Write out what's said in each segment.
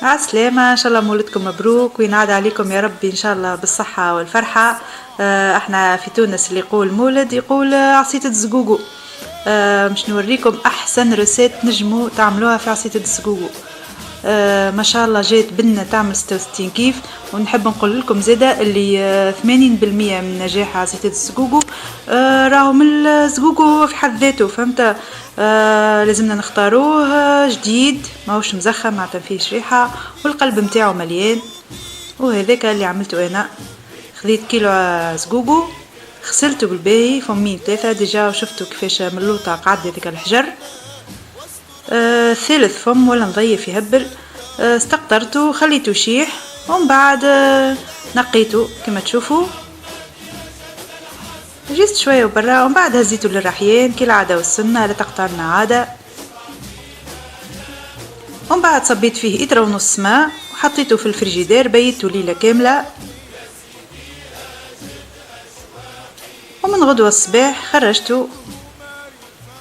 عالسلامة، ان شاء الله مولدكم مبروك وينعاد عليكم يا ربي ان شاء الله بالصحة والفرحة. احنا في تونس اللي يقول مولد يقول عصيدة الزقوقو. مش نوريكم احسن روسيت نجمو تعملوها في عصيدة الزقوقو. ما شاء الله جات بنة تعمل 66 كيف. ونحب نقول لكم زيادة اللي 80% من نجاح عصيدة الزقوقو راهو من الزقوقو في حد ذاته، فهمت؟ لازمنا نختاروه جديد ماهوش مزخم ما فيهش ريحه والقلب متاعو مليان. وهذاك اللي عملته انا، خذيت كيلو زقوقو غسلته بالباهي فمين 3 ديجا وشفتوا كيفاش ملوطه قعد هذاك الحجر. ثالث فم ولا نضيف يهبل. استقطرته خليته يشيح ومن بعد نقيته كما تشوفوا. جيت شويه وبرا ومن بعد هزيته للرحيان كي العاده والسنه لا تقطعنا عاده. ومن بعد صبيت فيه إترة ونص ماء وحطيته في الفريجيدير بيته ليلة كاملة. ومن غدوة الصباح خرجته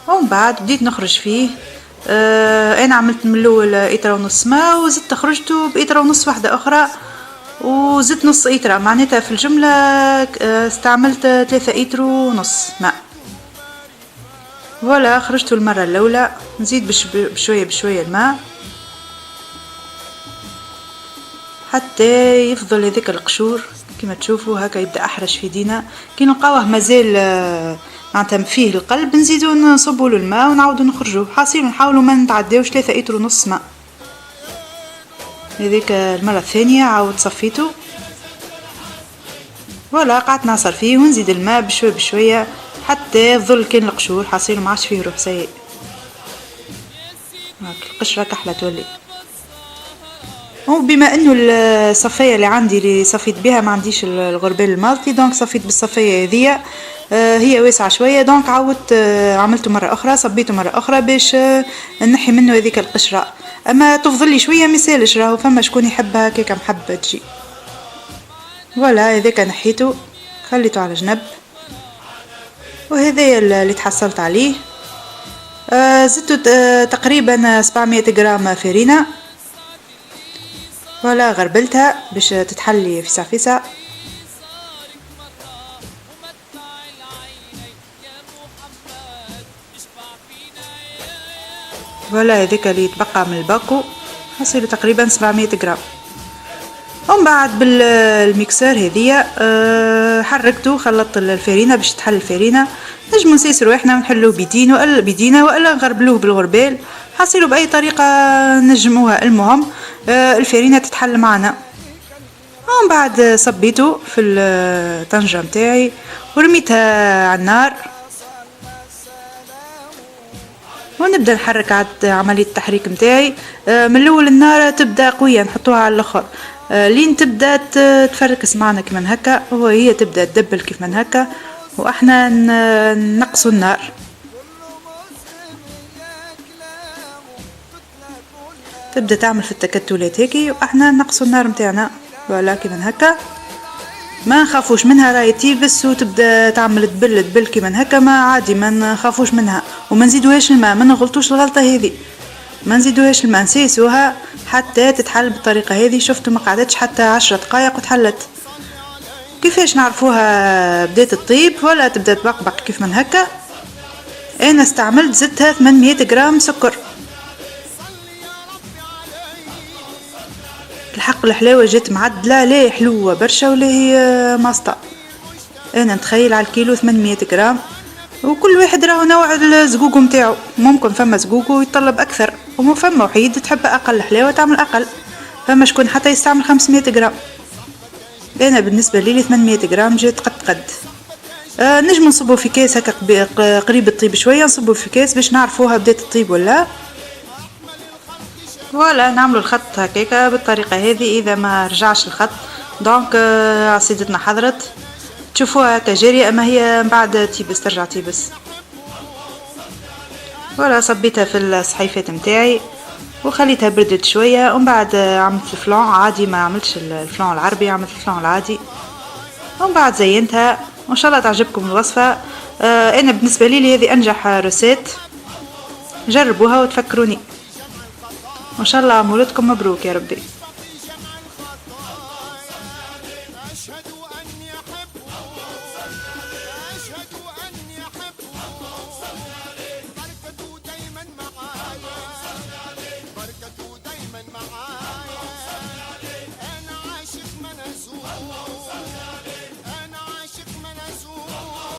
ومن بعد بديت نخرج فيه. انا عملت من الاول إترة ونص ماء وزدت خرجته بإترة ونص واحدة اخرى وزدت نص إترة، معناتها في الجملة استعملت 3 إتر ونص ماء. ولا خرجته المرة الاولى نزيد بشوية بشوية الماء حتى يفضل هذاك القشور كما تشوفوا هكا يبدا احرش في دينا. كي نلقاوه مازال معناتها فيه القلب نزيدو نصبوا له الماء ونعاودوا نخرجوه. حاصل نحاولوا ما نتعداوش 3 إتر ونص ماء. هذيك المره الثانيه عاود صفيته ولا قعدت نعصر فيه ونزيد الماء بشويه بشويه حتى يظل كان القشور حاصل ما عادش فيه روح سيء. القشره كحله تولي. وبما انه الصفايه اللي عندي اللي صفيت بها ما عنديش الغربال المالطي دونك صفيت بالصفايه هذيا. هي واسعه شويه دونك عاودت عملته مره اخرى صبيته مره اخرى باش نحي منه هذيك القشره. اما تفضل لي شويه مثالش راهو فما شكون يحبها هكاك محبه تجي. ولا هذاك نحيته خليته على جنب. وهذا اللي تحصلت عليه. زدت تقريبا 700 غرام فرينه ولا غربلتها باش تتحلي فيسع فيسع. ولا هذاك اللي يتبقى من الباكو حصيله تقريبا 700 غرام. ومن بعد بالميكسر هذيا حركته خلطت الفرينه باش تحل الفرينه. نجمو نسيسرو احنا ونحلوه بيدينا ولا نغربلوه بالغربال حصيله باي طريقه نجموها. المهم الفرينه تتحل معنا. ومن بعد صبيته في الطنجره متاعي ورميتها على النار ونبدا نحرك عاد عمليه التحريك متاعي. من الاول النار تبدا قويه نحطوها على الاخر لين تبدا تفركس معنا كمان هكا وهي تبدا تدبل كيف من هكا واحنا نقصوا النار. تبدا تعمل في التكتلات هيك واحنا نقصوا النار متاعنا ولا كيما هكا. ما نخافوش منها راهي تيبس وتبدا تعمل تبل كيما هكا ما عادي ما نخافوش منها. وما نزيدوهاش الماء ما نغلطوش الغلطه هذه ما نزيدوهاش الماء نسيسوها حتى تتحل بالطريقه هذه. شفتوا ما قعدتش حتى 10 دقائق وتحلت. كيفاش نعرفوها بدات الطيب ولا تبدا تبقبق كيف من هكا؟ انا استعملت زدتها 800 غرام سكر. الحق الحلاوه جات معدله لا حلوه برشا ولا هي ماسطه. انا نتخيل على الكيلو 800 غرام وكل واحد راه نوع الزقوق نتاعو. ممكن فما زقوق يطلب اكثر وفما وحيد تحب اقل حلاوه تعمل اقل. فما شكون حتى يستعمل 500 غرام. انا بالنسبه لي 800 غرام جات قد نجم نصبو في كاس هكا قريب الطيب شويه نصبو في كاس باش نعرفوها بدات الطيب ولا. ولا نعملوا الخط هكاكا بالطريقه هذه. اذا ما رجعش الخط دونك عصيدتنا حضرت تشوفوها هكا جاريه اما هي من بعد تيبس ترجع تيبس. ولا صبيتها في الصحيفات متاعي وخليتها بردت شويه ومن بعد عملت الفلان عادي ما عملتش الفلان العربي عملت الفلان العادي. ومن بعد زينتها وان شاء الله تعجبكم الوصفه. انا بالنسبه لي هذه انجح روسيت جربوها وتفكروني. وان شاء الله مولدكم مبروك يا ربي.